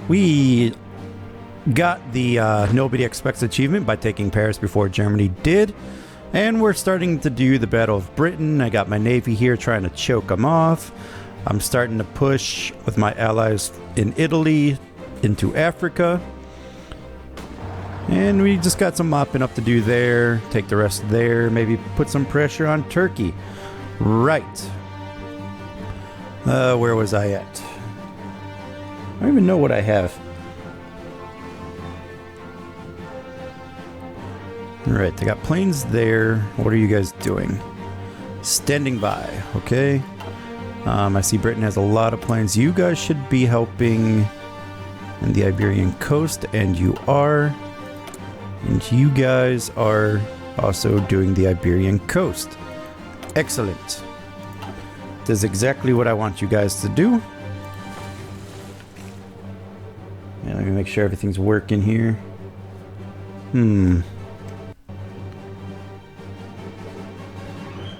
We got the Nobody Expects achievement by taking Paris before Germany did. And we're starting to do the Battle of Britain. I got my navy here trying to choke them off. I'm starting to push with my allies in Italy into Africa. And we just got some mopping up to do there. Take the rest there. Maybe put some pressure on Turkey. Right. Where was I at? I don't even know what I have. Alright, they got planes there. What are you guys doing? Standing by, okay. I see Britain has a lot of planes. You guys should be helping in the Iberian coast, and you are. And you guys are also doing the Iberian coast. Excellent. This is exactly what I want you guys to do. Yeah, let me make sure everything's working here.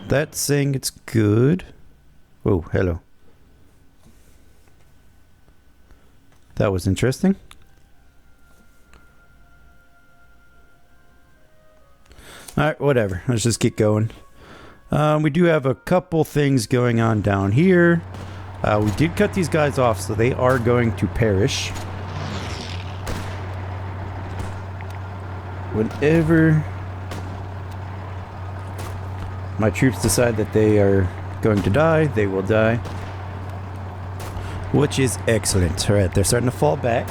That's saying it's good. Oh, hello. That was interesting. Alright, whatever. Let's just get going. We do have a couple things going on down here. We did cut these guys off, so they are going to perish. Whenever my troops decide that they are going to die, they will die. Which is excellent. Alright, they're starting to fall back.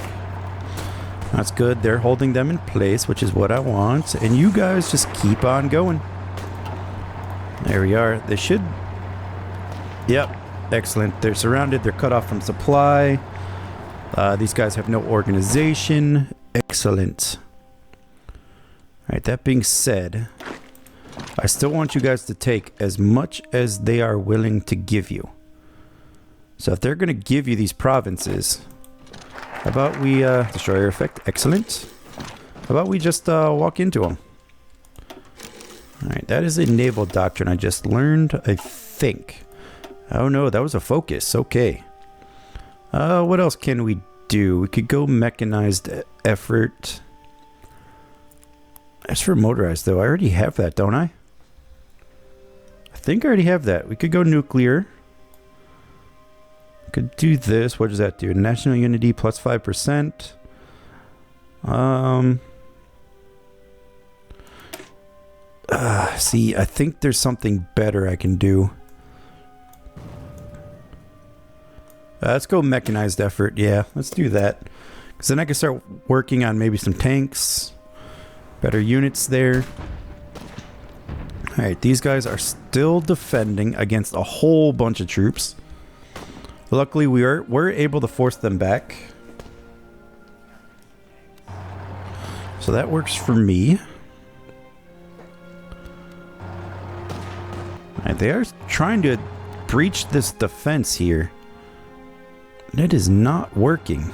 That's good. They're holding them in place, which is what I want. And you guys just keep on going. There we are. They should... Yep. Excellent. They're surrounded. They're cut off from supply. These guys have no organization. Excellent. Alright, that being said, I still want you guys to take as much as they are willing to give you. So if they're going to give you these provinces, how about we destroyer effect? Excellent. How about we just walk into them? Alright, that is a naval doctrine I just learned, I think. Oh no, that was a focus. Okay. What else can we do? We could go mechanized effort. As for motorized, though, I already have that, don't I? I think I already have that. We could go nuclear. Could do this. What does that do? National unity plus 5%. See, I think there's something better I can do. Let's go mechanized effort. Yeah, let's do that. Because then I can start working on maybe some tanks. Better units there. Alright, these guys are still defending against a whole bunch of troops. Luckily, we're able to force them back. So that works for me. Alright, they are trying to breach this defense here. And it is not working.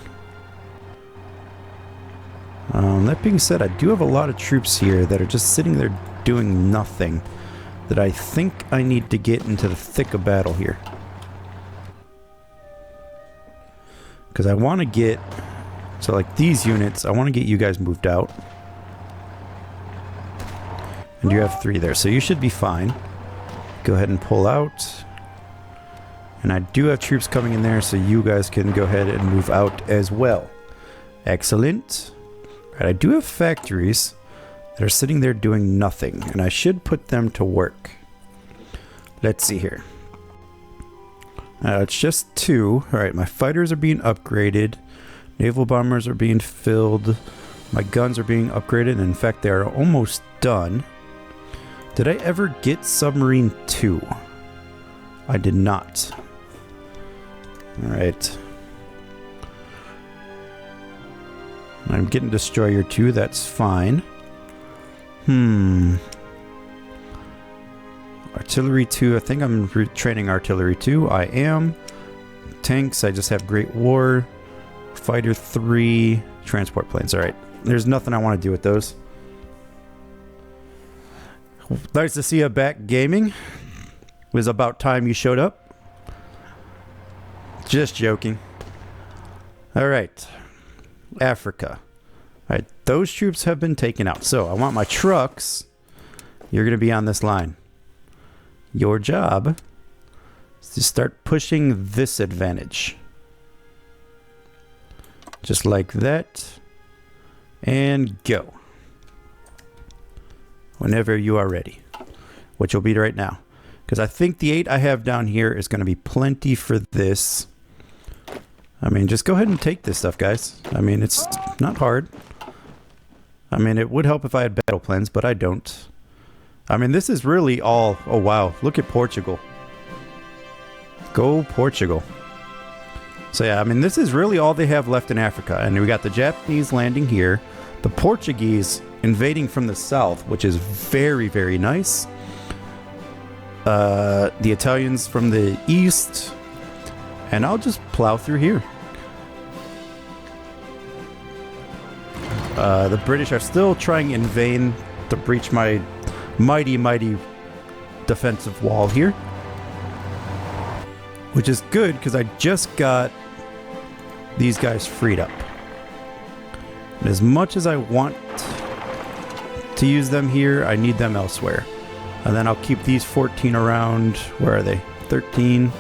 That being said, I do have a lot of troops here that are just sitting there doing nothing, that I think I need to get into the thick of battle here. Because I want to get... So like these units, I want to get you guys moved out. And you have 3 there, so you should be fine. Go ahead and pull out. And I do have troops coming in there, so you guys can go ahead and move out as well. Excellent. Right, I do have factories that are sitting there doing nothing, and I should put them to work. Let's see here. It's just 2. Alright, my fighters are being upgraded. Naval bombers are being filled. My guns are being upgraded. And in fact, they are almost done. Did I ever get submarine 2? I did not. Alright. I'm getting destroyer 2. That's fine. Artillery 2. I think I'm training artillery 2. I am. Tanks. I just have Great War. Fighter 3. Transport planes. Alright. There's nothing I want to do with those. Nice to see you back gaming. It was about time you showed up. Just joking. Alright. Africa. All right, those troops have been taken out. So I want my trucks. You're going to be on this line. Your job is to start pushing this advantage. Just like that. And go. Whenever you are ready. Which will be right now. Because I think the 8 I have down here is going to be plenty for this. I mean, just go ahead and take this stuff, guys. I mean, it's not hard. I mean, it would help if I had battle plans, but I don't. I mean, this is really all... Oh, wow. Look at Portugal. Go Portugal. So, yeah, I mean, this is really all they have left in Africa. And we got the Japanese landing here. The Portuguese invading from the south, which is very, very nice. The Italians from the east. And I'll just plow through here. The British are still trying in vain to breach my mighty, mighty defensive wall here. Which is good, because I just got these guys freed up. And as much as I want to use them here, I need them elsewhere. And then I'll keep these 14 around. Where are they? 13.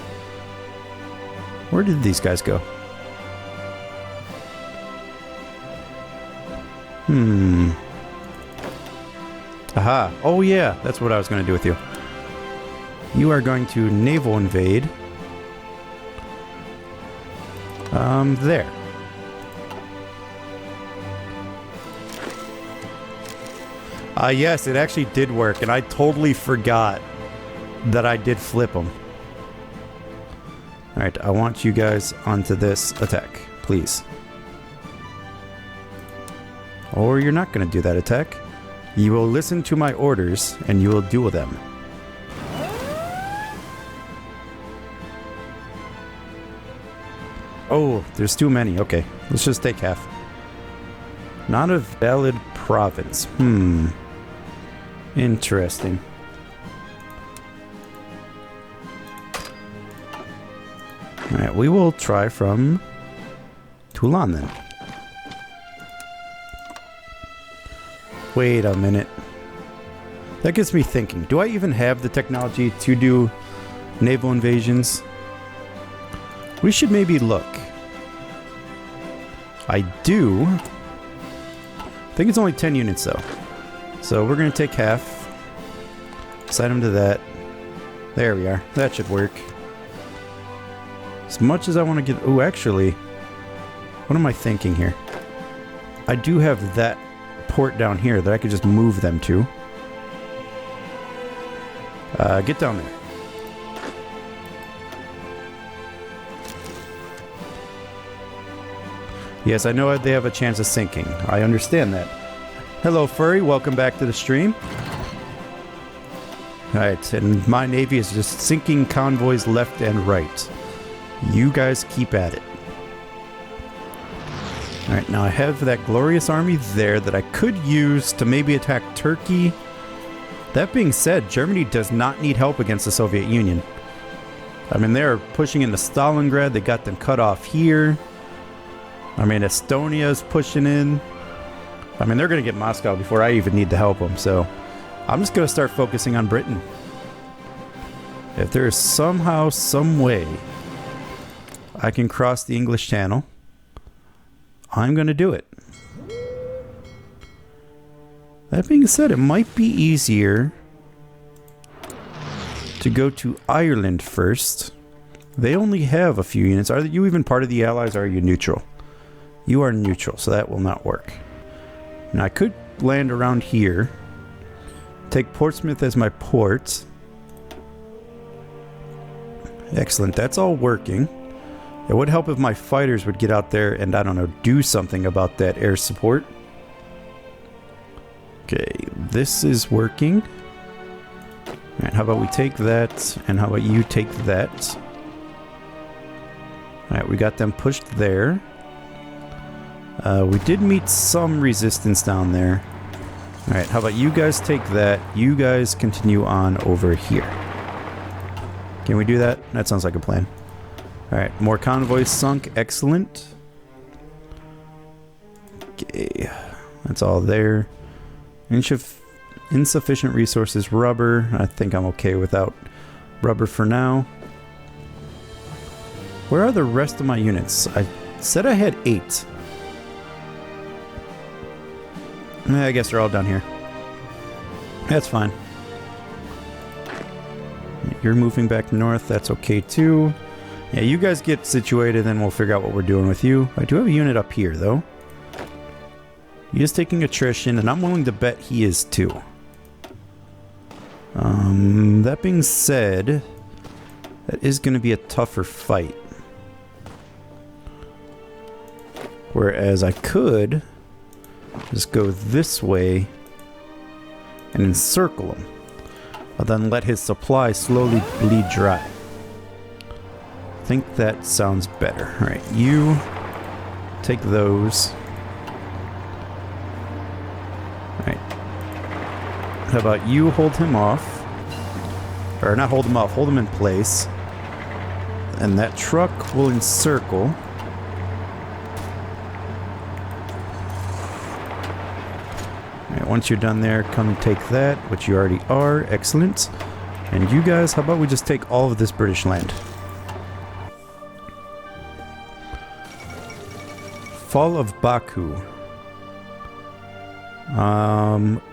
Where did these guys go? Aha. Oh yeah, that's what I was going to do with you. You are going to naval invade. There. Yes, it actually did work, and I totally forgot that I did flip them. Alright, I want you guys onto this attack, please. Or you're not going to do that attack. You will listen to my orders, and you will do them. Oh, there's too many. Okay, let's just take half. Not a valid province. Interesting. Alright, we will try from Toulon then. Wait a minute. That gets me thinking. Do I even have the technology to do naval invasions? We should maybe look. I do. I think it's only 10 units though. So we're going to take half. Assign them to that. There we are. That should work. As much as I want to get... Oh, actually, what am I thinking here? I do have that port down here that I could just move them to. Get down there. Yes, I know they have a chance of sinking. I understand that. Hello, Furry. Welcome back to the stream. Alright, and my navy is just sinking convoys left and right. You guys keep at it. Alright, now I have that glorious army there that I could use to maybe attack Turkey. That being said, Germany does not need help against the Soviet Union. I mean, they're pushing into Stalingrad. They got them cut off here. I mean, Estonia is pushing in. I mean, they're going to get Moscow before I even need to help them. So I'm just going to start focusing on Britain. If there is somehow, some way I can cross the English Channel, I'm going to do it. That being said, it might be easier to go to Ireland first. They only have a few units. Are you even part of the Allies, or are you neutral? You are neutral, so that will not work. Now, I could land around here. Take Portsmouth as my port. Excellent, that's all working. It would help if my fighters would get out there and, I don't know, do something about that air support. Okay, this is working. Alright, how about we take that, and how about you take that? Alright, we got them pushed there. We did meet some resistance down there. Alright, how about you guys take that? You guys continue on over here. Can we do that? That sounds like a plan. Alright, more convoys sunk. Excellent. Okay, that's all there. Insufficient resources, rubber. I think I'm okay without rubber for now. Where are the rest of my units? I said I had 8. I guess they're all down here. That's fine. You're moving back north. That's okay too. Yeah, you guys get situated, then we'll figure out what we're doing with you. I do have a unit up here, though. He is taking attrition, and I'm willing to bet he is too. That being said, that is going to be a tougher fight. Whereas I could just go this way and encircle him. I'll then let his supply slowly bleed dry. I think that sounds better. Alright, you take those. Alright. How about you hold him off? Or not hold him off, hold him in place. And that truck will encircle. Alright, once you're done there, come take that, which you already are. Excellent. And you guys, how about we just take all of this British land? Fall of Baku.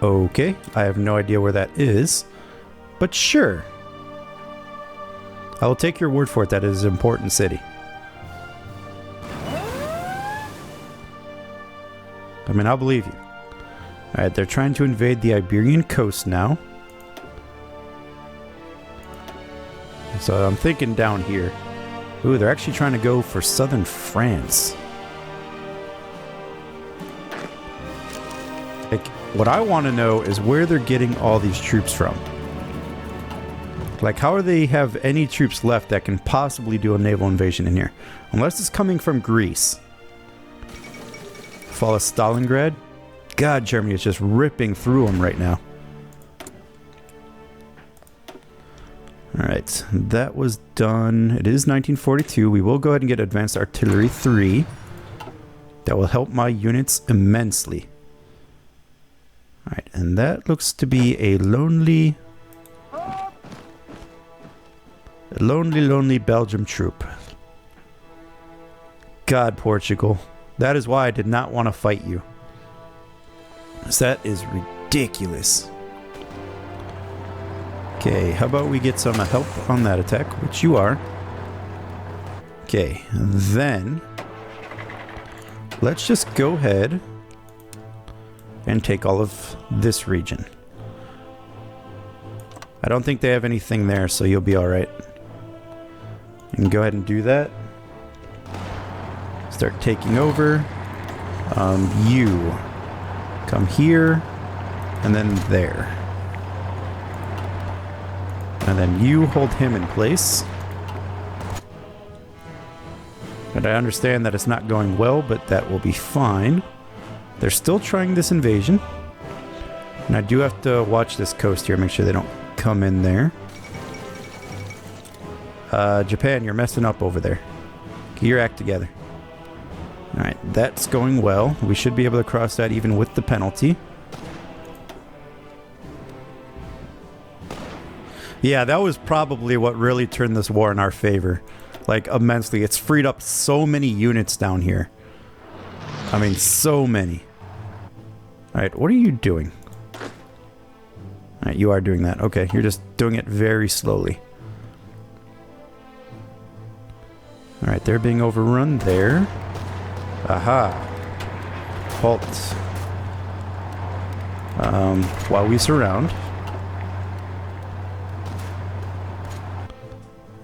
Okay. I have no idea where that is. But sure. I will take your word for it that it is an important city. I mean, I'll believe you. Alright, they're trying to invade the Iberian coast now. So I'm thinking down here. Ooh, they're actually trying to go for southern France. Like, what I want to know is where they're getting all these troops from. Like, how do they have any troops left that can possibly do a naval invasion in here? Unless it's coming from Greece. Fall of Stalingrad? God, Germany is just ripping through them right now. Alright, that was done. It is 1942. We will go ahead and get Advanced Artillery 3. That will help my units immensely. Alright, and that looks to be a lonely Belgium troop. God, Portugal. That is why I did not want to fight you. That is ridiculous. Okay, how about we get some help on that attack, which you are. Okay, then let's just go ahead and take all of this region. I don't think they have anything there, so you'll be alright. You can go ahead and do that. Start taking over. You come here, and then there. And then you hold him in place. And I understand that it's not going well, but that will be fine. They're still trying this invasion. And I do have to watch this coast here, make sure they don't come in there. Japan, you're messing up over there. Get your act together. Alright, that's going well. We should be able to cross that even with the penalty. Yeah, that was probably what really turned this war in our favor. Like, immensely. It's freed up so many units down here. I mean, so many. Alright, what are you doing? Alright, you are doing that. Okay, you're just doing it very slowly. Alright, they're being overrun there. Aha. Halt. While we surround.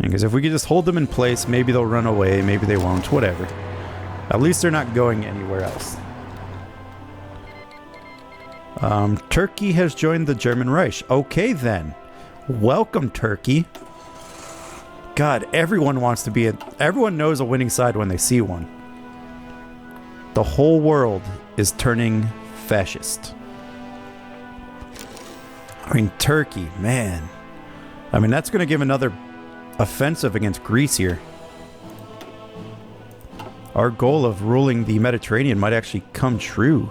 Because if we could just hold them in place, maybe they'll run away, maybe they won't, whatever. At least they're not going anywhere else. Turkey has joined the German Reich. Okay then. Welcome, Turkey. God, everyone wants to be everyone knows a winning side when they see one. The whole world is turning fascist. I mean, Turkey, man. I mean, that's going to give another offensive against Greece here. our goal of ruling the Mediterranean might actually come true.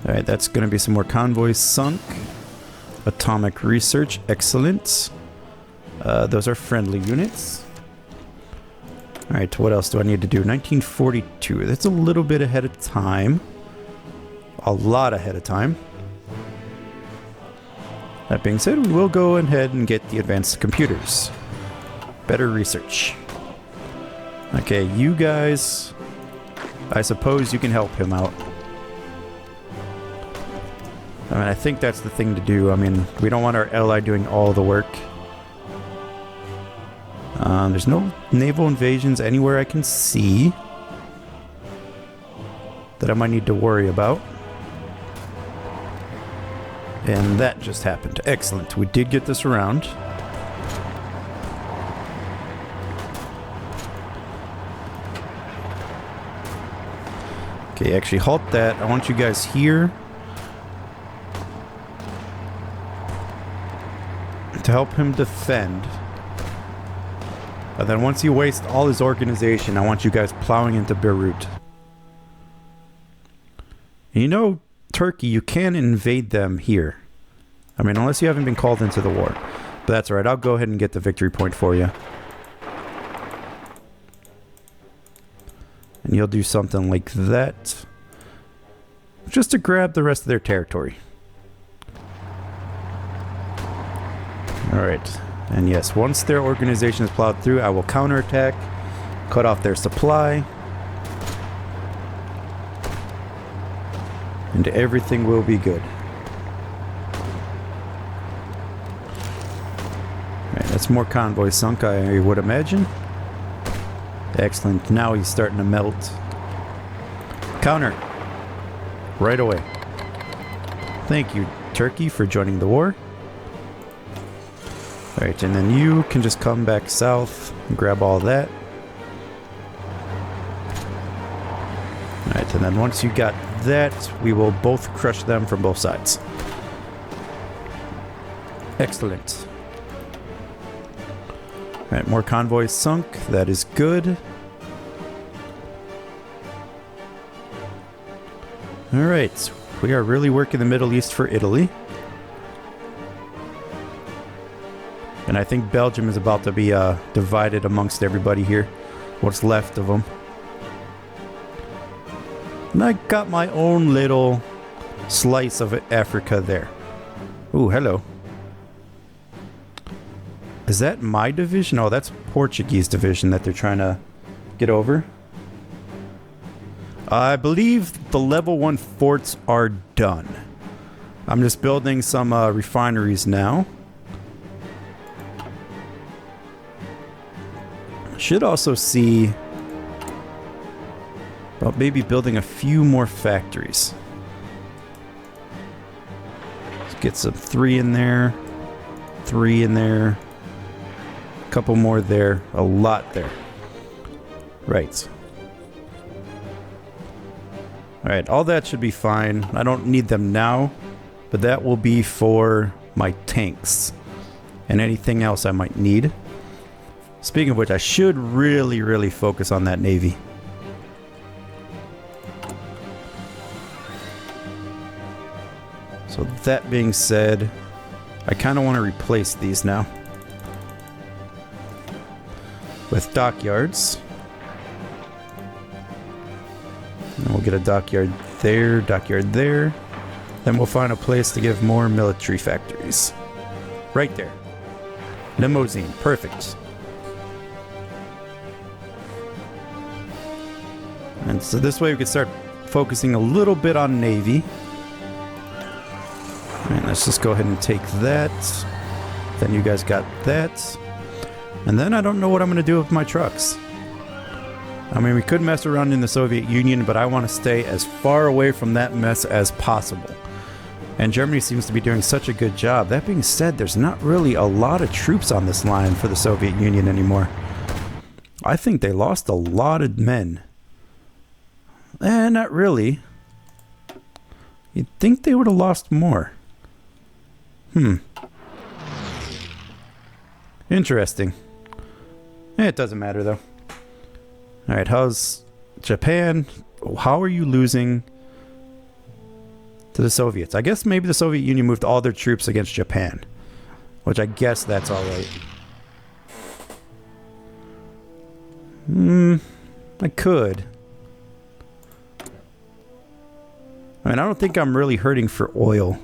Alright, that's going to be some more convoys sunk. Atomic research, excellent. Those are friendly units. Alright, what else do I need to do? 1942, that's a little bit ahead of time. A lot ahead of time. That being said, we will go ahead and get the advanced computers. Better research. Okay, you guys, I suppose you can help him out. I mean, I think that's the thing to do. I mean, we don't want our ally doing all the work. There's no naval invasions anywhere I can see that I might need to worry about. And that just happened. Excellent. We did get this around. Okay, actually halt that. I want you guys here to help him defend. And then once he wastes all his organization, I want you guys plowing into Beirut. And you know, Turkey, you can invade them here. I mean, unless you haven't been called into the war. But that's alright, I'll go ahead and get the victory point for you. And you'll do something like that. Just to grab the rest of their territory. Alright. And yes, once their organization is plowed through, I will counterattack. Cut off their supply. And everything will be good. Alright, that's more convoy sunk, I would imagine. Excellent. Now he's starting to melt. Counter. Right away. Thank you, Turkey, for joining the war. Alright, and then you can just come back south and grab all that. Alright, and then once you got that, we will both crush them from both sides. Excellent. Alright, more convoys sunk. That is good. Alright, we are really working the Middle East for Italy. And I think Belgium is about to be divided amongst everybody here. What's left of them. And I got my own little slice of Africa there. Ooh, hello. Is that my division? Oh, that's Portuguese division that they're trying to get over. I believe the level 1 forts are done. I'm just building some refineries now. Should also see about maybe building a few more factories. Let's get some 3 in there, 3 in there, a couple more there, a lot there. Right. Alright, all that should be fine. I don't need them now, but that will be for my tanks and anything else I might need. Speaking of which, I should really focus on that navy. So that being said, I kind of want to replace these now with dockyards. And we'll get a dockyard there, Then we'll find a place to give more military factories. Right there. Limousine, perfect. And so this way we could start focusing a little bit on Navy. And let's just go ahead and take that. Then you guys got that. And then I don't know what I'm going to do with my trucks. I mean, we could mess around in the Soviet Union, but I want to stay as far away from that mess as possible. And Germany seems to be doing such a good job. That being said, there's not really a lot of troops on this line for the Soviet Union anymore. I think they lost a lot of men. Not really. You'd think they would have lost more. Interesting. It doesn't matter, though. Alright, how's Japan? How are you losing to the Soviets? I guess maybe the Soviet Union moved all their troops against Japan. Which I guess that's alright. I could. I mean, I don't think I'm really hurting for oil.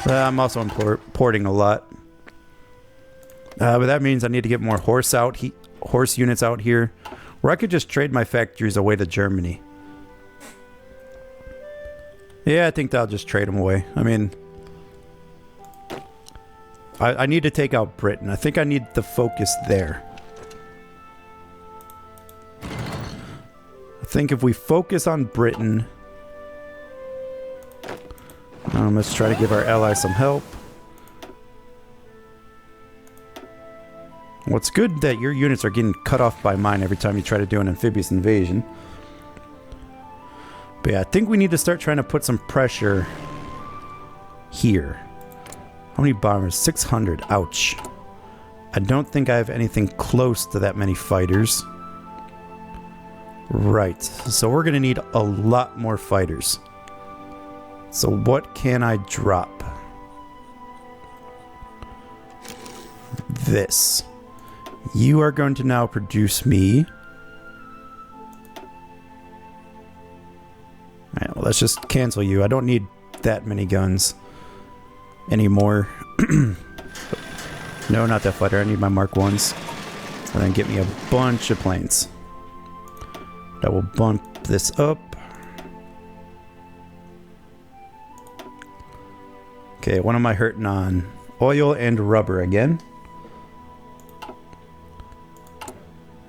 I'm also importing a lot. But that means I need to get more horse units out here. Or I could just trade my factories away to Germany. Yeah, I think I'll just trade them away. I mean, I need to take out Britain. I think I need the focus there. I think if we focus on Britain... let's try to give our allies some help. What's good that your units are getting cut off by mine every time you try to do an amphibious invasion. But yeah, I think we need to start trying to put some pressure here. How many bombers? 600. Ouch. I don't think I have anything close to that many fighters. Right. So we're going to need a lot more fighters. So what can I drop? This. You are going to now produce me. Alright, well, let's just cancel you. I don't need that many guns anymore. No, not that fighter. I need my Mark 1s. And then get me a bunch of planes. That will bump this up. Okay, what am I hurting on? Oil and rubber again.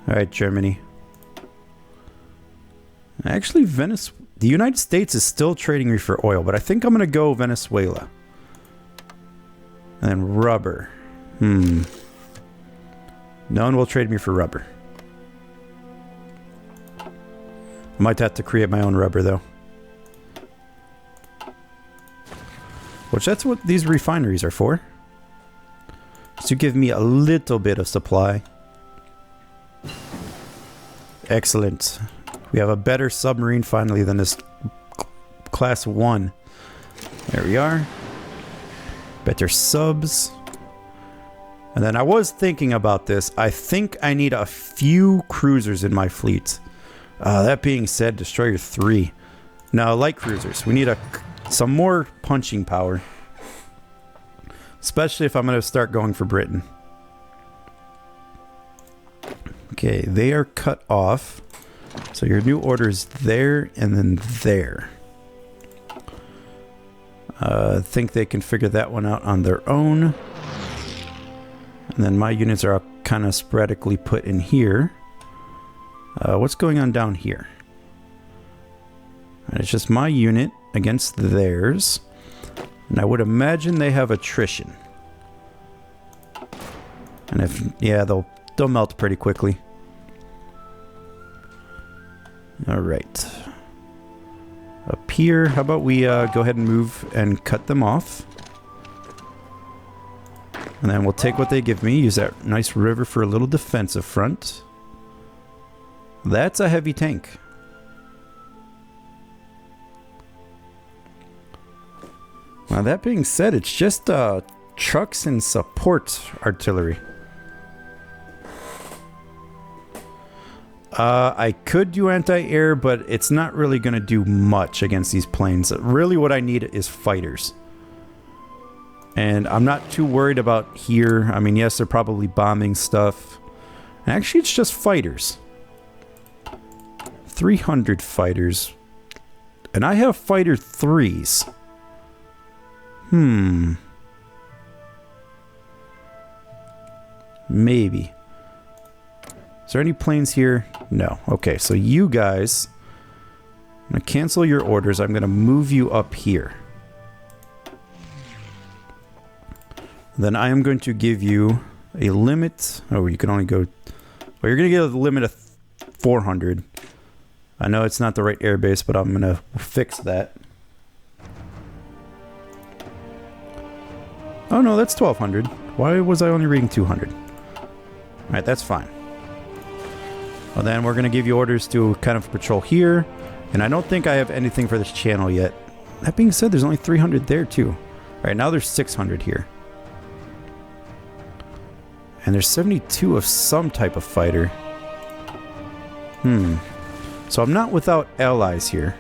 Alright, Germany. Actually, the United States is still trading me for oil, but I think I'm going to go Venezuela. And then rubber. No one will trade me for rubber. I might have to create my own rubber, though. Which, that's what these refineries are for. Just to give me a little bit of supply. Excellent. We have a better submarine finally than this class 1. There we are. Better subs. And then I was thinking about this. I think I need a few cruisers in my fleet. That being said, Destroyer 3. Now, light cruisers. We need some more punching power. Especially if I'm going to start going for Britain. Okay, they are cut off. So your new order is there and then there. I think they can figure that one out on their own. And then my units are kind of sporadically put in here. What's going on down here? It's just my unit against theirs. And I would imagine they have attrition. And if, yeah, they'll melt pretty quickly. Alright. Up here, how about we go ahead and move and cut them off. And then we'll take what they give me, use that nice river for a little defensive front. That's a heavy tank. Now that being said, it's just trucks and support artillery. I could do anti-air, but it's not really going to do much against these planes. Really what I need is fighters. And I'm not too worried about here. I mean, yes, they're probably bombing stuff. Actually, it's just fighters. 300 fighters. And I have fighter 3s. Maybe. Is there any planes here? No. Okay, so you guys... I'm going to cancel your orders. I'm going to move you up here. Then I am going to give you a limit... Oh, you can only go... Well, you're going to get a limit of 400. I know it's not the right airbase, but I'm going to fix that. Oh no, that's 1200. Why was I only reading 200? Alright, that's fine. Well, then we're going to give you orders to kind of patrol here. And I don't think I have anything for this channel yet. That being said, there's only 300 there too. All right, now there's 600 here. And there's 72 of some type of fighter. So I'm not without allies here.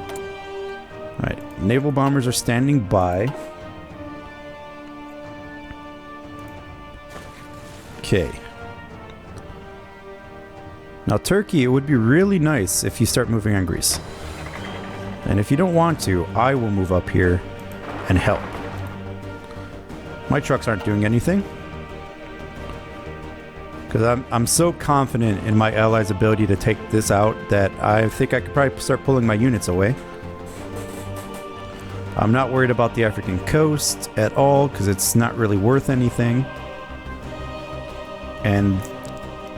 All right, naval bombers are standing by. Okay. Now Turkey, it would be really nice if you start moving on Greece. And if you don't want to, I will move up here and help. My trucks aren't doing anything. Because I'm so confident in my allies' ability to take this out that I think I could probably start pulling my units away. I'm not worried about the African coast at all because it's not really worth anything. And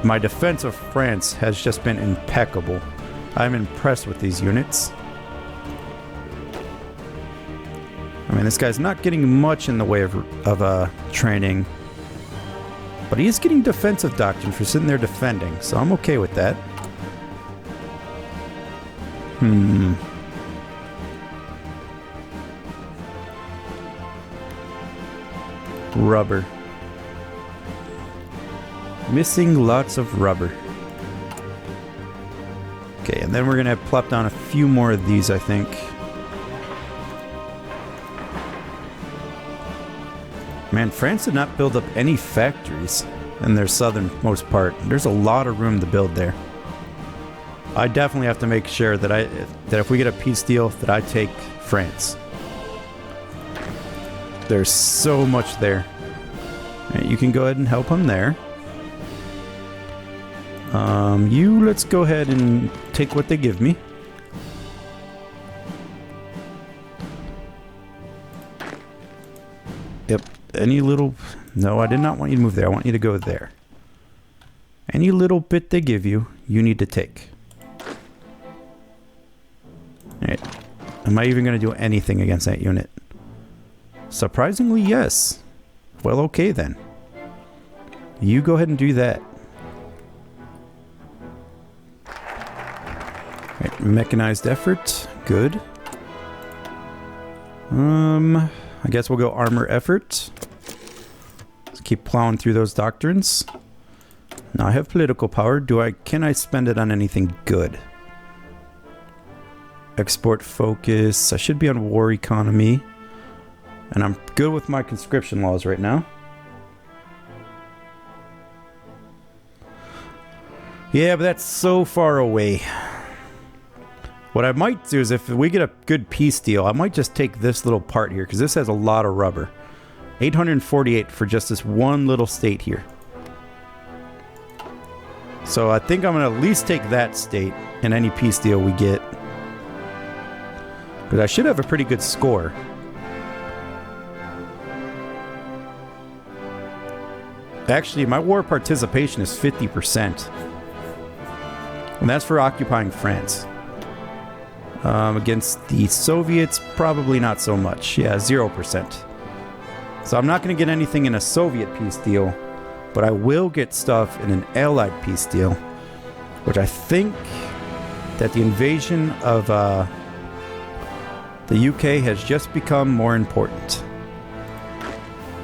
my defense of France has just been impeccable. I'm impressed with these units. I mean, this guy's not getting much in the way of training. But he is getting defensive doctrine for sitting there defending, so I'm okay with that. Rubber. Missing lots of rubber. Okay, and then we're gonna plop down a few more of these, I think. Man, France did not build up any factories in their southernmost part. There's a lot of room to build there. I definitely have to make sure that if we get a peace deal, that I take France. There's so much there. Right, you can go ahead and help them there. Let's go ahead and take what they give me. Yep. Any little... No, I did not want you to move there. I want you to go there. Any little bit they give you, you need to take. Alright. Am I even going to do anything against that unit? Surprisingly, yes. Well, okay then. You go ahead and do that. Alright, mechanized effort. Good. I guess we'll go armor effort. Let's keep plowing through those doctrines. Now I have political power. Can I spend it on anything good? Export focus. I should be on war economy. And I'm good with my conscription laws right now. Yeah, but that's so far away. What I might do is if we get a good peace deal, I might just take this little part here because this has a lot of rubber. 848 for just this one little state here. So I think I'm going to at least take that state in any peace deal we get. Because I should have a pretty good score. Actually, my war participation is 50%. And that's for occupying France. Against the Soviets, probably not so much. Yeah, 0%. So I'm not going to get anything in a Soviet peace deal, but I will get stuff in an Allied peace deal, which I think that the invasion of the UK has just become more important.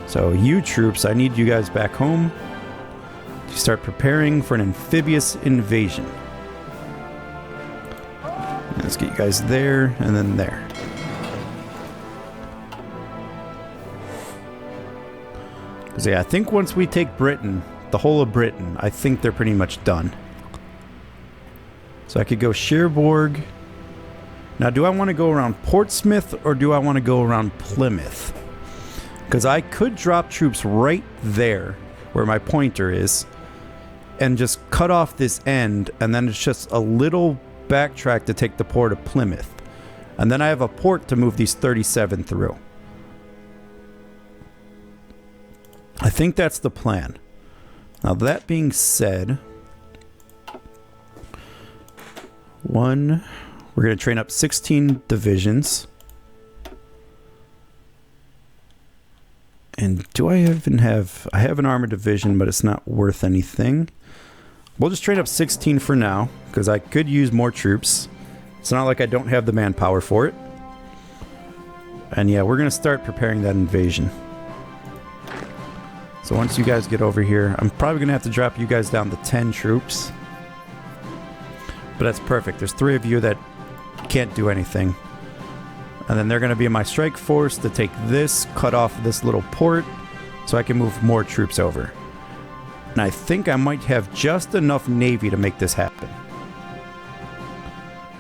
So you troops, I need you guys back home to start preparing for an amphibious invasion. Let's get you guys there, and then there. Because yeah, I think once we take Britain, the whole of Britain, I think they're pretty much done. So I could go Cherbourg. Now, do I want to go around Portsmouth, or do I want to go around Plymouth? Because I could drop troops right there, where my pointer is, and just cut off this end, and then it's just a little backtrack to take the port of Plymouth. And then I have a port to move these 37 through. I think that's the plan. Now that being said, we're going to train up 16 divisions. And do I even have... I have an armored division, but it's not worth anything. We'll just train up 16 for now, because I could use more troops. It's not like I don't have the manpower for it. And yeah, we're going to start preparing that invasion. So once you guys get over here, I'm probably going to have to drop you guys down to 10 troops. But that's perfect. There's 3 of you that can't do anything. And then they're going to be in my strike force to take this, cut off this little port, so I can move more troops over. And I think I might have just enough navy to make this happen.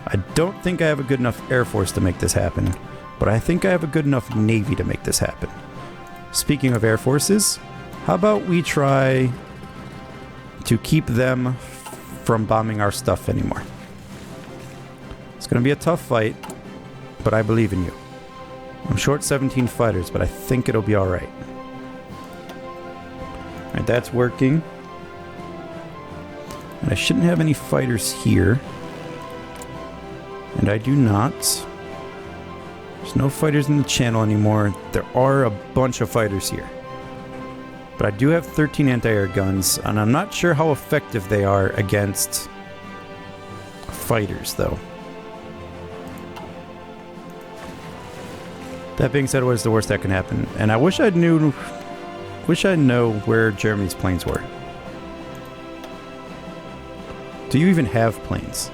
I don't think I have a good enough air force to make this happen, but I think I have a good enough navy to make this happen. Speaking of air forces, how about we try to keep them from bombing our stuff anymore? It's going to be a tough fight, but I believe in you. I'm short 17 fighters, but I think it'll be alright. Alright, that's working. And I shouldn't have any fighters here. And I do not. There's no fighters in the channel anymore. There are a bunch of fighters here. But I do have 13 anti-air guns, and I'm not sure how effective they are against fighters, though. That being said, what is the worst that can happen? And I wish I know where Germany's planes were. Do you even have planes?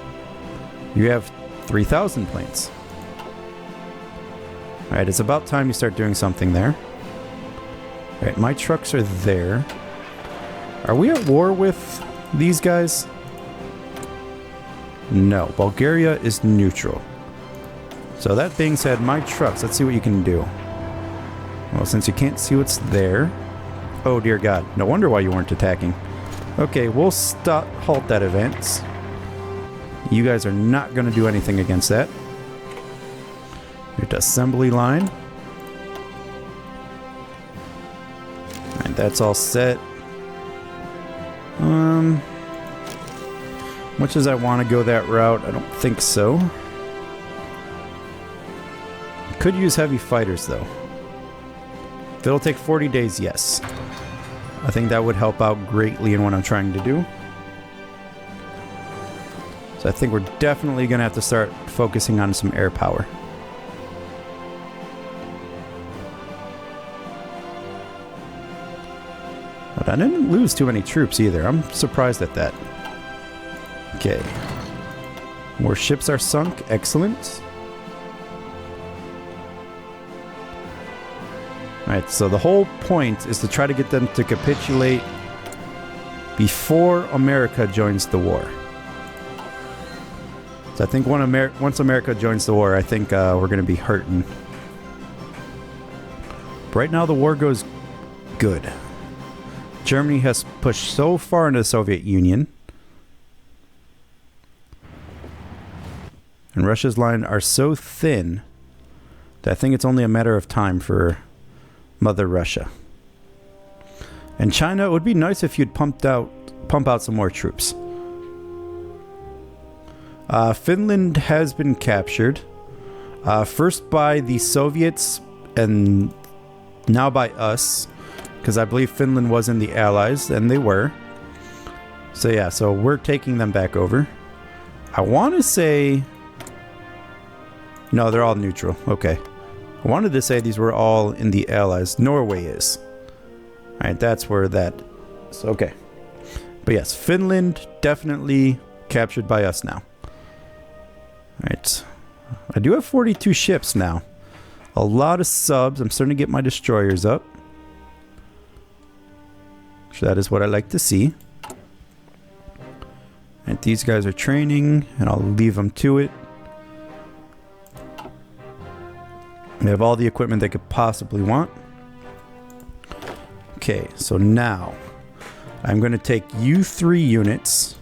You have 3,000 planes. Alright, it's about time you start doing something there. Alright, my trucks are there. Are we at war with these guys? No, Bulgaria is neutral. So that being said, my trucks, let's see what you can do. Well, since you can't see what's there... Oh dear God, no wonder why you weren't attacking. Okay, we'll halt that advance. You guys are not going to do anything against that. Here's the assembly line. Alright, that's all set. Much as I want to go that route, I don't think so. Could use heavy fighters, though. If it'll take 40 days, yes. I think that would help out greatly in what I'm trying to do. So I think we're definitely going to have to start focusing on some air power. But I didn't lose too many troops either. I'm surprised at that. Okay. More ships are sunk. Excellent. Alright, so the whole point is to try to get them to capitulate before America joins the war. So I think once America joins the war, I think we're going to be hurting. But right now the war goes good. Germany has pushed so far into the Soviet Union. And Russia's lines are so thin that I think it's only a matter of time for Mother Russia. And China, it would be nice if you'd pump out some more troops. Finland has been captured. First by the Soviets and now by us. Because I believe Finland was in the Allies, and they were. So yeah, so we're taking them back over. I want to say... No, they're all neutral. Okay. I wanted to say these were all in the Allies. Norway is. Alright, that's where that is. Okay. But yes, Finland definitely captured by us now. Alright. I do have 42 ships now. A lot of subs. I'm starting to get my destroyers up. So that is what I like to see. And these guys are training, and I'll leave them to it. They have all the equipment they could possibly want. Okay, so now I'm going to take you 3 units.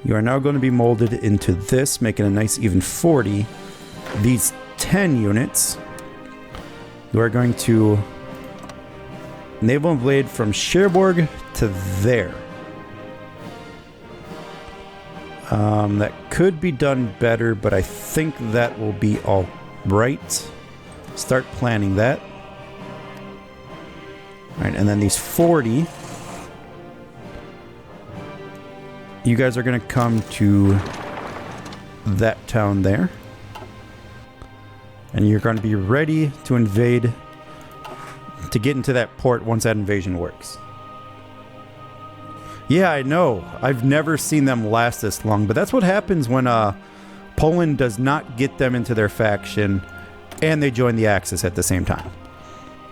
You are now going to be molded into this, making a nice even 40. These 10 units, you are going to naval blade from Cherbourg to there. That could be done better, but I think that will be all right. Start planning that. Alright, and then these 40. You guys are going to come to that town there. And you're going to be ready to invade, to get into that port once that invasion works. Yeah, I know. I've never seen them last this long, but that's what happens when Poland does not get them into their faction and they join the Axis at the same time.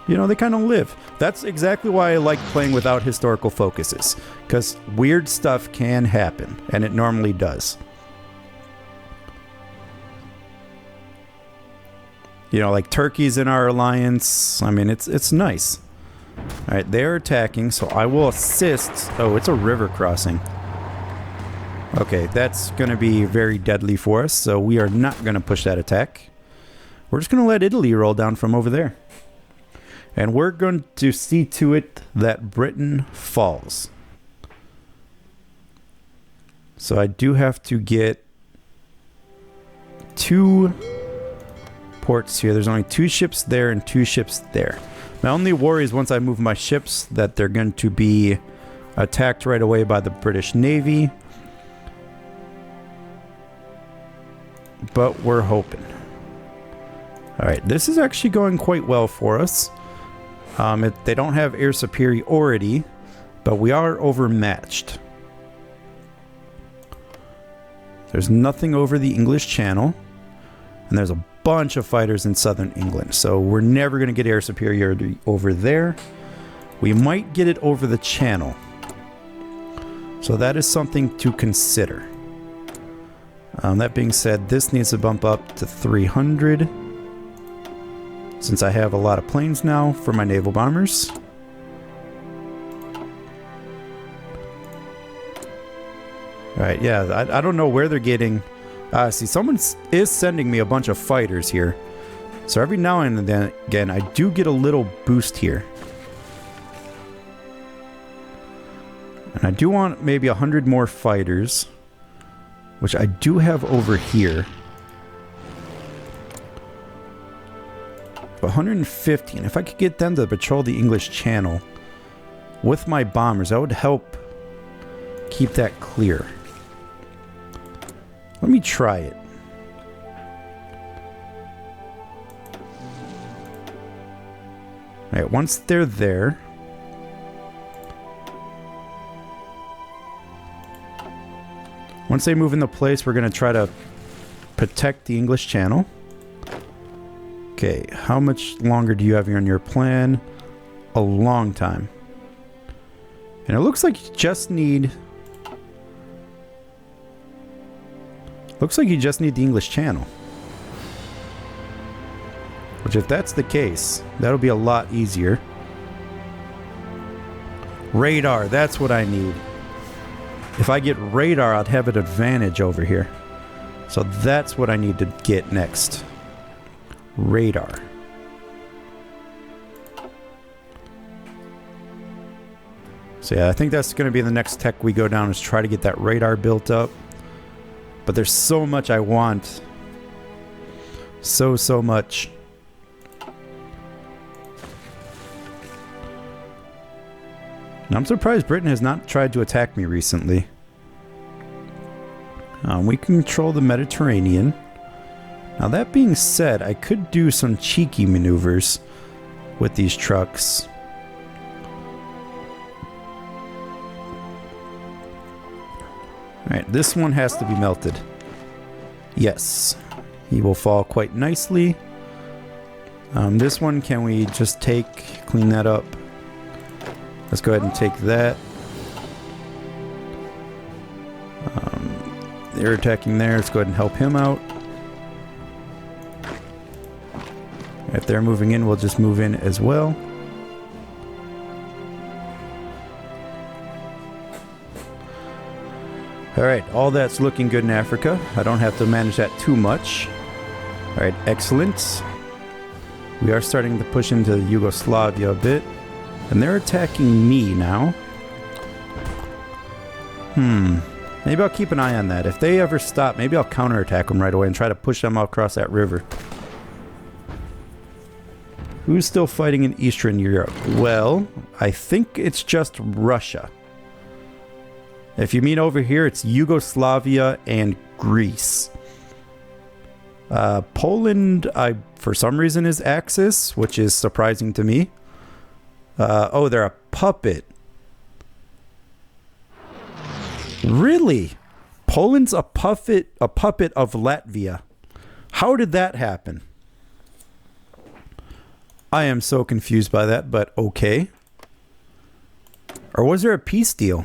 You know, they kind of live. That's exactly why I like playing without historical focuses, because weird stuff can happen, and it normally does. You know, like Turkey's in our alliance. I mean, it's nice. All right, they're attacking, so I will assist. Oh, it's a river crossing. Okay, that's going to be very deadly for us, so we are not going to push that attack. We're just going to let Italy roll down from over there. And we're going to see to it that Britain falls. So I do have to get 2 ports here. There's only 2 ships there and 2 ships there. My only worry is once I move my ships that they're going to be attacked right away by the British Navy. But we're hoping. Alright, this is actually going quite well for us. They don't have air superiority, but we are overmatched. There's nothing over the English Channel, and there's a bunch of fighters in southern England, so we're never going to get air superiority over there. We might get it over the Channel, so that is something to consider. That being said, this needs to bump up to 300 since I have a lot of planes now for my naval bombers. Alright, yeah, I don't know where they're getting... see, someone is sending me a bunch of fighters here. So every now and then, again, I do get a little boost here. And I do want maybe 100 more fighters, which I do have over here. 150, and if I could get them to patrol the English Channel with my bombers, that would help keep that clear. Let me try it. Alright, once they're there, once they move into place, we're going to try to protect the English Channel. Okay, how much longer do you have here on your plan? A long time. And it looks like you just need... Looks like you just need the English Channel. Which, if that's the case, that'll be a lot easier. Radar, that's what I need. If I get radar, I'd have an advantage over here. So that's what I need to get next. Radar. So yeah, I think that's going to be the next tech we go down, is try to get that radar built up. But there's so much I want. So much. And I'm surprised Britain has not tried to attack me recently. We control the Mediterranean. Now that being said, I could do some cheeky maneuvers with these trucks. Alright, this one has to be melted. Yes. He will fall quite nicely. This one, can we just clean that up? Let's go ahead and take that. They're attacking there. Let's go ahead and help him out. If they're moving in, we'll just move in as well. Alright, all that's looking good in Africa. I don't have to manage that too much. Alright, excellent. We are starting to push into Yugoslavia a bit. And they're attacking me now. Maybe I'll keep an eye on that. If they ever stop, maybe I'll counterattack them right away and try to push them across that river. Who's still fighting in Eastern Europe? Well, I think it's just Russia. If you mean over here, it's Yugoslavia and Greece. Poland, for some reason, is Axis, which is surprising to me. Oh, they're a puppet. Really? Poland's a puppet of Latvia. How did that happen? I am so confused by that, but okay. Or was there a peace deal?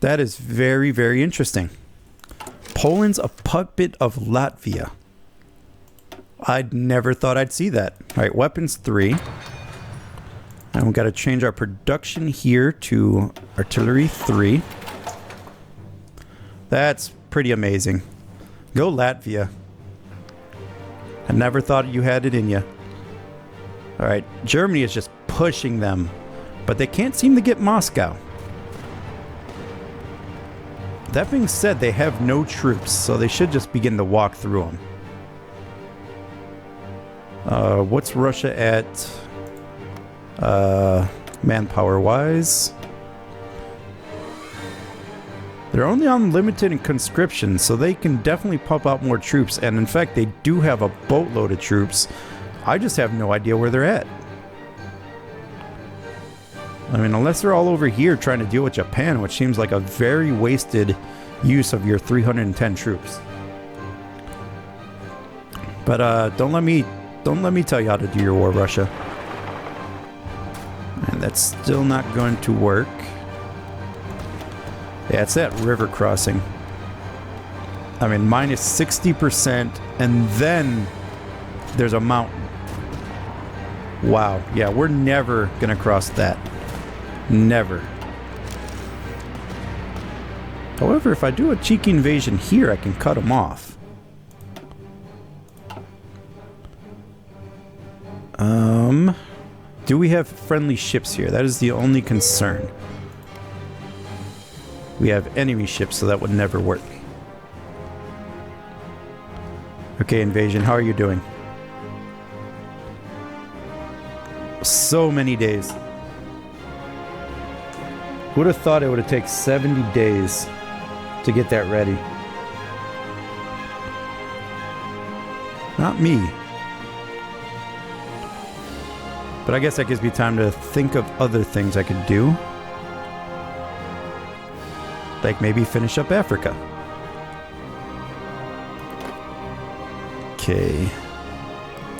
That is very, very interesting. Poland's a puppet of Latvia. I'd never thought I'd see that. All right, weapons 3. And we've got to change our production here to artillery 3. That's pretty amazing. Go Latvia. I never thought you had it in you. All right, Germany is just pushing them, but they can't seem to get Moscow. That being said, they have no troops, so they should just begin to walk through them. What's Russia at? Manpower-wise? They're only on limited and conscription, so they can definitely pump out more troops. And in fact, they do have a boatload of troops. I just have no idea where they're at. I mean, unless they're all over here trying to deal with Japan, which seems like a very wasted use of your 310 troops. But don't let me tell you how to do your war, Russia. And that's still not going to work. Yeah, it's that river crossing. I mean, minus 60%, and then there's a mountain. Wow. Yeah, we're never going to cross that. Never. However, if I do a cheeky invasion here, I can cut them off. Do we have friendly ships here? That is the only concern. We have enemy ships, so that would never work. Okay, invasion, how are you doing? So many days. Who would have thought it would have taken 70 days to get that ready? Not me. But I guess that gives me time to think of other things I could do. Like maybe finish up Africa. Okay.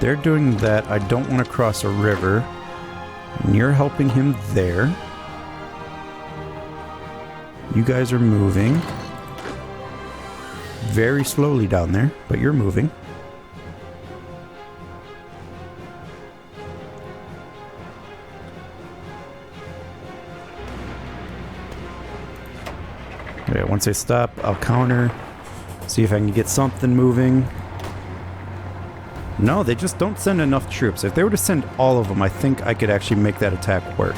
They're doing that. I don't want to cross a river. And you're helping him there. You guys are moving. Very slowly down there, but you're moving. Okay, once they stop, I'll counter. See if I can get something moving. No, they just don't send enough troops. If they were to send all of them, I think I could actually make that attack work.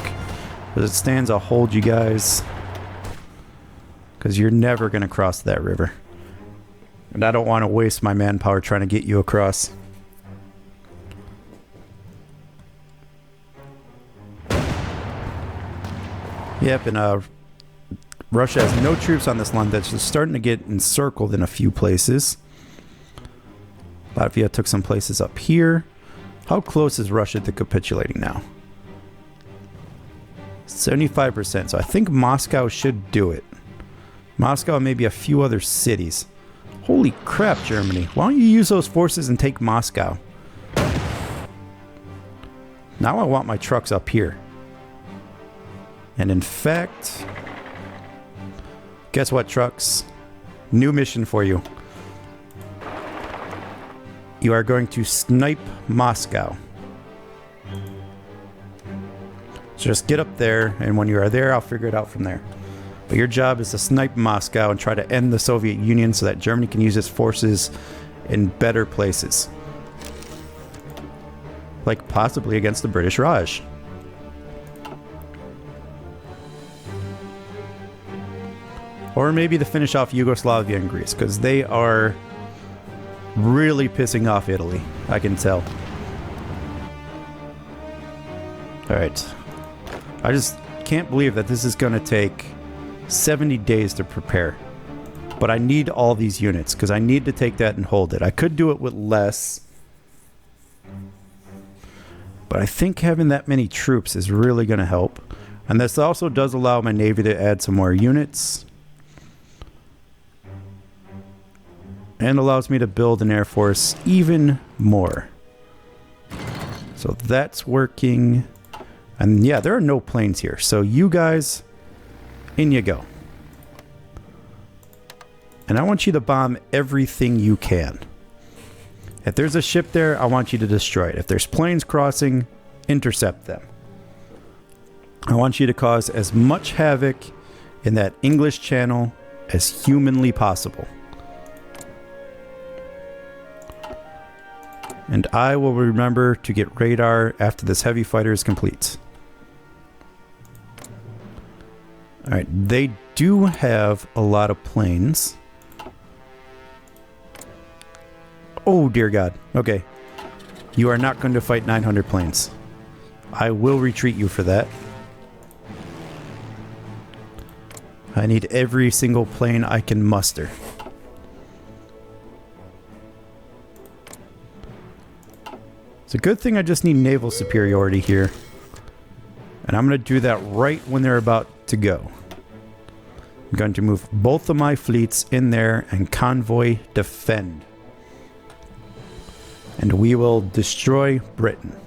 As it stands, I'll hold you guys. Because you're never going to cross that river. And I don't want to waste my manpower trying to get you across. Yep, and Russia has no troops on this line. That's just starting to get encircled in a few places. Latvia took some places up here. How close is Russia to capitulating now? 75%. So I think Moscow should do it. Moscow and maybe a few other cities. Holy crap, Germany. Why don't you use those forces and take Moscow? Now I want my trucks up here. And in fact... Guess what, trucks? New mission for you. You are going to snipe Moscow. So just get up there, and when you are there, I'll figure it out from there. But your job is to snipe Moscow and try to end the Soviet Union so that Germany can use its forces in better places. Like possibly against the British Raj. Or maybe to finish off Yugoslavia and Greece, because they are really pissing off Italy. I can tell. Alright. I just can't believe that this is going to take 70 days to prepare. But I need all these units, because I need to take that and hold it. I could do it with less. But I think having that many troops is really going to help. And this also does allow my navy to add some more units. And allows me to build an air force even more. So that's working. And yeah, there are no planes here. So you guys, in you go. And I want you to bomb everything you can. If there's a ship there, I want you to destroy it. If there's planes crossing, intercept them. I want you to cause as much havoc in that English Channel as humanly possible. And I will remember to get radar after this heavy fighter is complete. Alright, they do have a lot of planes. Oh, dear God. Okay. You are not going to fight 900 planes. I will retreat you for that. I need every single plane I can muster. It's a good thing I just need naval superiority here. And I'm going to do that right when they're about to go. I'm going to move both of my fleets in there and convoy defend. And we will destroy Britain.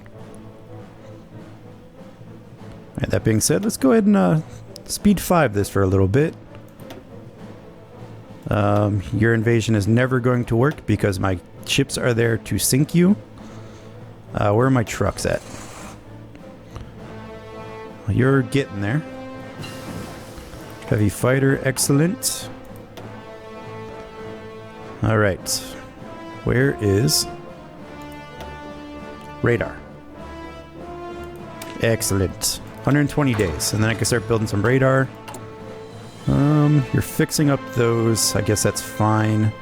Alright, that being said, let's go ahead and speed 5 this for a little bit. Your invasion is never going to work because my ships are there to sink you. Where are my trucks at? You're getting there. Heavy fighter, excellent. Alright. Where is radar? Excellent. 120 days, and then I can start building some radar. You're fixing up those. I guess that's fine.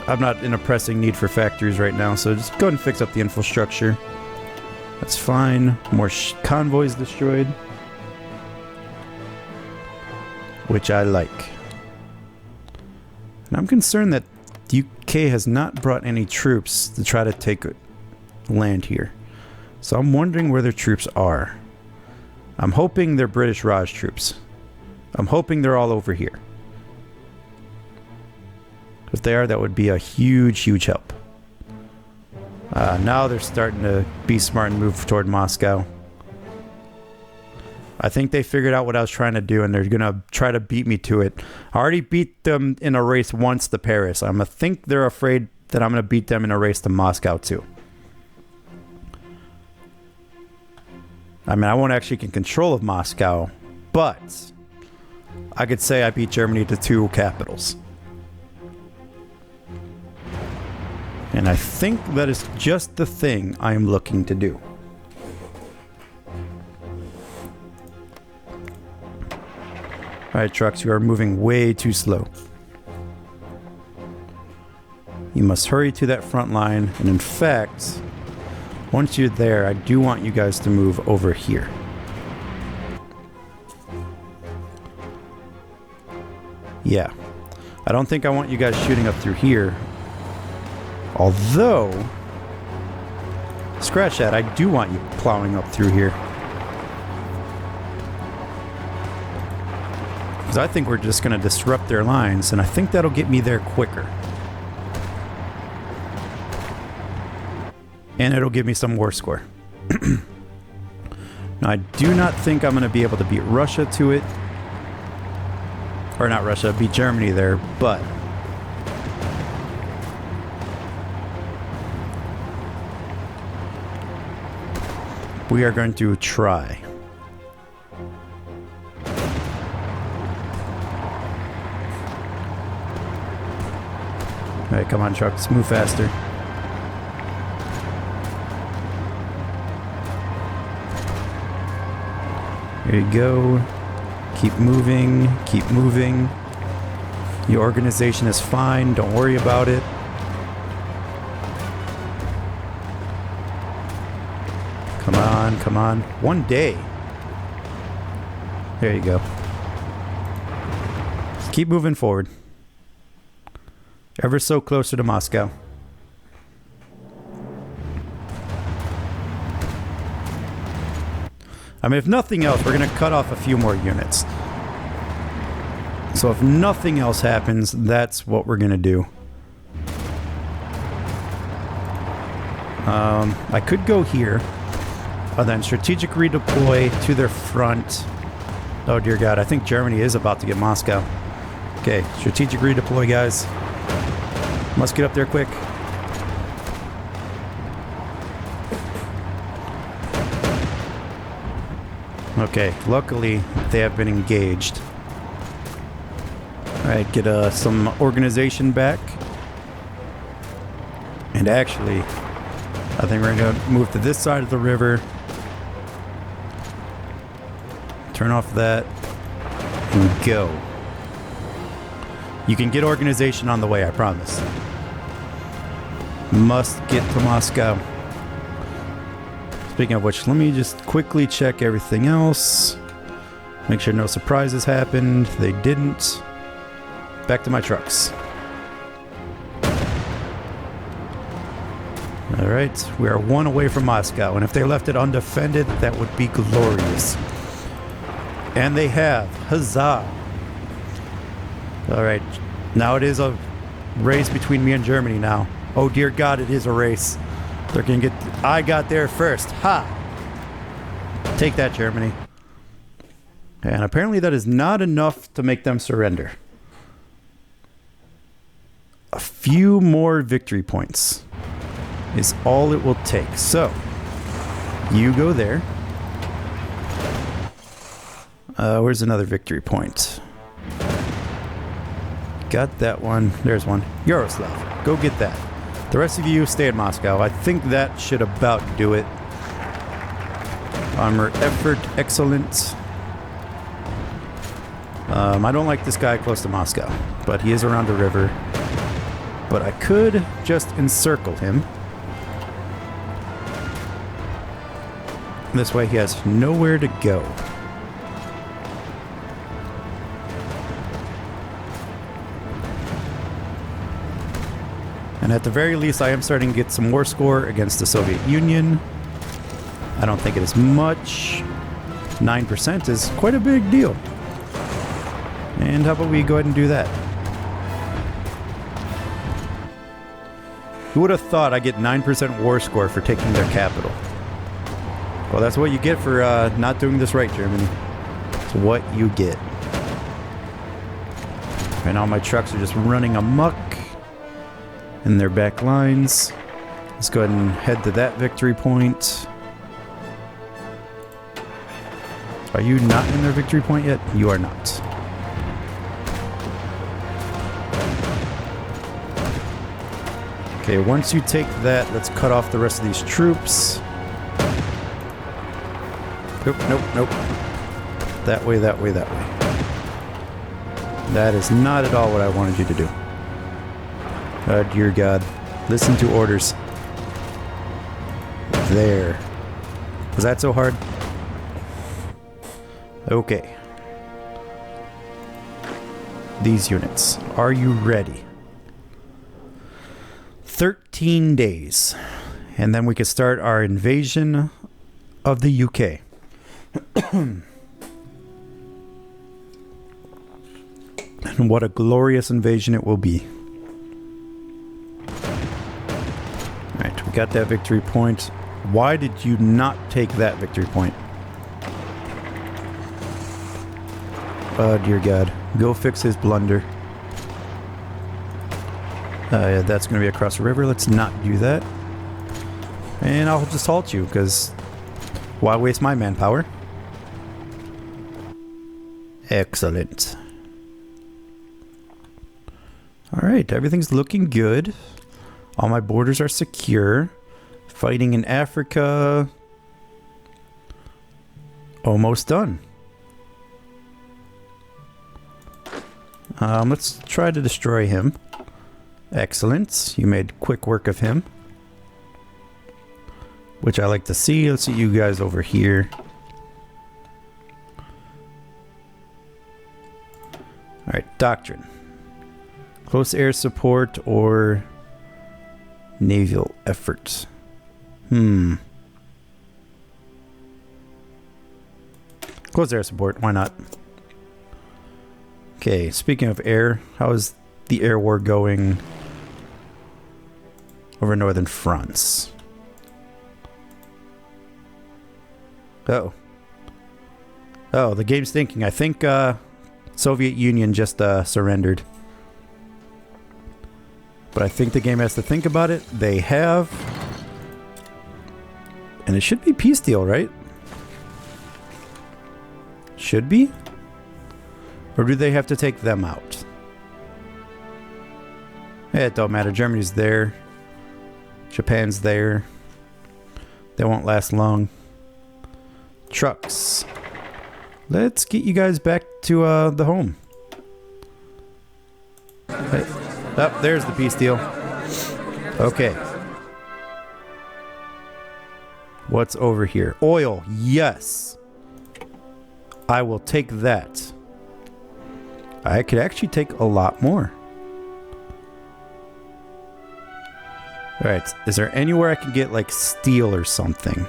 I'm not in a pressing need for factories right now, so just go ahead and fix up the infrastructure. That's fine. More convoys destroyed. Which I like. And I'm concerned that the UK has not brought any troops to try to take land here. So I'm wondering where their troops are. I'm hoping they're British Raj troops. I'm hoping they're all over here. If they are, that would be a huge, huge help. Now they're starting to be smart and move toward Moscow. I think they figured out what I was trying to do, and they're going to try to beat me to it. I already beat them in a race once to Paris. I think they're afraid that I'm going to beat them in a race to Moscow, too. I mean, I won't actually get control of Moscow, but I could say I beat Germany to 2 capitals. And I think that is just the thing I am looking to do. Alright, trucks, you are moving way too slow. You must hurry to that front line, and in fact, once you're there, I do want you guys to move over here. Yeah. I don't think I want you guys shooting up through here. Although, scratch that, I do want you plowing up through here. Because I think we're just going to disrupt their lines, and I think that'll get me there quicker. And it'll give me some war score. Now, I do not think I'm going to be able to beat Russia to it. Or not Russia, beat Germany there, but we are going to try. Alright, come on, trucks, move faster. There you go. Keep moving, keep moving. The organization is fine. Don't worry about it. Come on, come on. 1 day. There you go. Just keep moving forward. Ever so closer to Moscow. I mean, if nothing else, we're going to cut off a few more units. So if nothing else happens, that's what we're going to do. I could go here. Then strategic redeploy to their front. Oh, dear God. I think Germany is about to get Moscow. Okay, strategic redeploy, guys. Must get up there quick. Okay, luckily they have been engaged. Alright, get some organization back. And actually, I think we're going to move to this side of the river. Turn off that. And go. You can get organization on the way, I promise. Must get to Moscow. Speaking of which, let me just quickly check everything else. Make sure no surprises happened. They didn't. Back to my trucks. Alright, we are 1 away from Moscow, and if they left it undefended, that would be glorious. And they have. Huzzah! Alright, now it is a race between me and Germany now. Oh dear God, it is a race. They're gonna get... I got there first. Ha! Take that, Germany. And apparently that is not enough to make them surrender. A few more victory points is all it will take. So, you go there. Where's another victory point? Got that one. There's one. Yaroslav. Go get that. The rest of you stay in Moscow. I think that should about do it. Armor effort, excellent. I don't like this guy close to Moscow, but he is around the river. But I could just encircle him. This way he has nowhere to go. And at the very least, I am starting to get some war score against the Soviet Union. I don't think it is much. 9% is quite a big deal. And how about we go ahead and do that? Who would have thought I'd get 9% war score for taking their capital? Well, that's what you get for not doing this right, Germany. It's what you get. Right now my trucks are just running amok in their back lines. Let's go ahead and head to that victory point. Are you not in their victory point yet? You are not. Okay, once you take that, let's cut off the rest of these troops. Nope, nope, nope. That way, that way, that way. That is not at all what I wanted you to do. Oh, dear God. Listen to orders. There. Was that so hard? Okay. These units. Are you ready? 13 days. And then we can start our invasion of the UK. And what a glorious invasion it will be. Alright, we got that victory point. Why did you not take that victory point? Oh, dear God. Go fix his blunder. Yeah, that's going to be across the river. Let's not do that. And I'll just halt you, because why waste my manpower? Excellent. Alright, everything's looking good. All my borders are secure. Fighting in Africa. Almost done. Let's try to destroy him. Excellent. You made quick work of him, which I like to see. Let's see you guys over here. Alright, doctrine. Close air support or naval effort. Close air support, why not? Okay, speaking of air, how is the air war going over northern France? Oh. Oh, the game's thinking. I think Soviet Union just surrendered. But I think the game has to think about it. They have. And it should be peace deal, right? Should be? Or do they have to take them out? It don't matter. Germany's there. Japan's there. They won't last long. Trucks. Let's get you guys back to the home. Hey. Oh, there's the peace deal. Okay. What's over here? Oil. Yes. I will take that. I could actually take a lot more. Alright. Is there anywhere I can get like steel or something?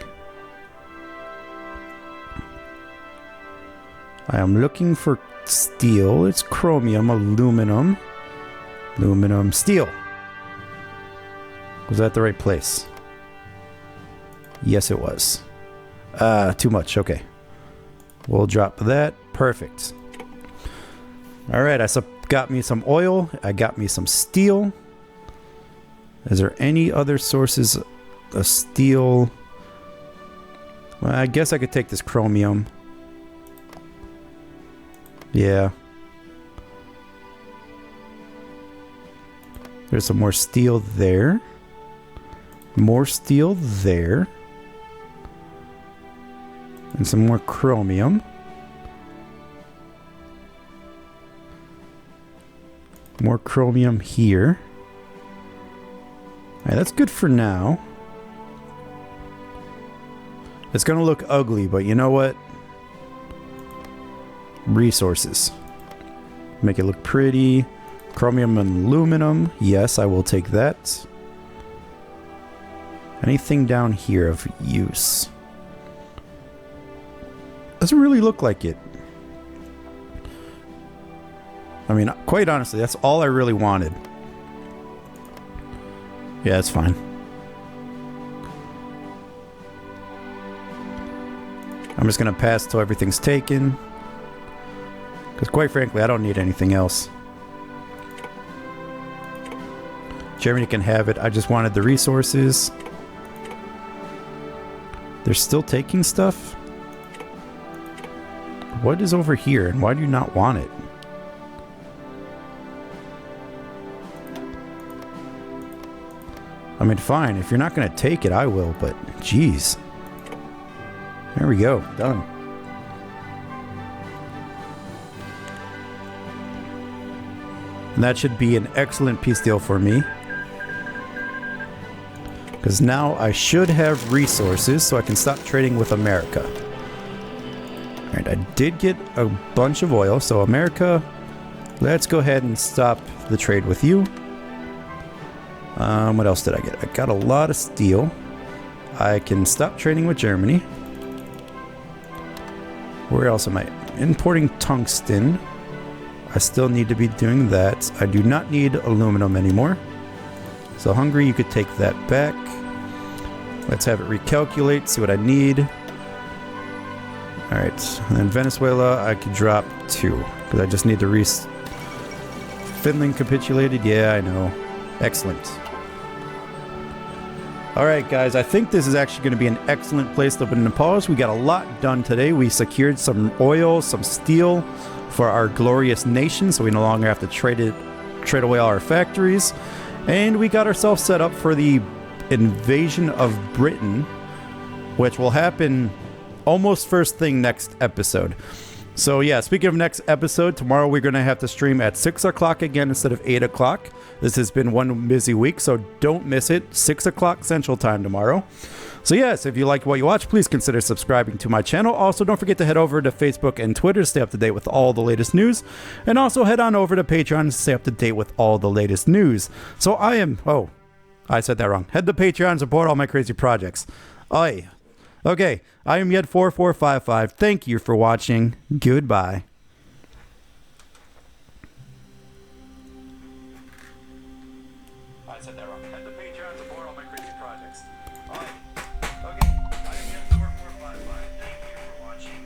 I am looking for steel. It's chromium, aluminum. Aluminum, steel. Was that the right place? Yes, it was. Too much. Okay. We'll drop that. Perfect. Alright, I got me some oil. I got me some steel. Is there any other sources of steel? Well, I guess I could take this chromium. Yeah. There's some more steel there. More steel there. And some more chromium. More chromium here. Alright, that's good for now. It's gonna look ugly, but you know what? Resources. Make it look pretty. Chromium and aluminum. Yes, I will take that. Anything down here of use? Doesn't really look like it. I mean, quite honestly, that's all I really wanted. Yeah, it's fine. I'm just gonna pass till everything's taken. Because quite frankly, I don't need anything else. Germany can have it. I just wanted the resources. They're still taking stuff? What is over here, and why do you not want it? I mean, fine. If you're not going to take it, I will, but geez. There we go. Done. And that should be an excellent peace deal for me. Because now I should have resources so I can stop trading with America. Alright, I did get a bunch of oil, so America, let's go ahead and stop the trade with you. What else did I get? I got a lot of steel. I can stop trading with Germany. Where else am I? Importing tungsten. I still need to be doing that. I do not need aluminum anymore. So Hungary, you could take that back. Let's have it recalculate, see what I need. Alright, and then Venezuela, I could drop 2. Because I just need to Finland capitulated? Yeah, I know. Excellent. Alright guys, I think this is actually going to be an excellent place to open and pause. We got a lot done today. We secured some oil, some steel for our glorious nation, so we no longer have to trade away all our factories. And we got ourselves set up for the invasion of Britain, which will happen almost first thing next episode. So yeah, speaking of next episode, tomorrow we're going to have to stream at 6 o'clock again instead of 8 o'clock. This has been one busy week, so don't miss it. 6 o'clock Central Time tomorrow. So yes, if you like what you watch, please consider subscribing to my channel. Also, don't forget to head over to Facebook and Twitter to stay up to date with all the latest news. And also head on over to Patreon to stay up to date with all the latest news. So I said that wrong. Head to Patreon and support all my crazy projects. Okay, I am Yed4455. Thank you for watching. Goodbye. I said that wrong. Head to Patreon and support all my crazy projects. Okay, I am Yed4455. Thank you for watching.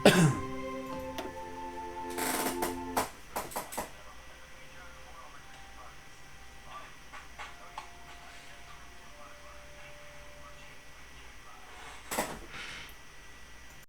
Goodbye.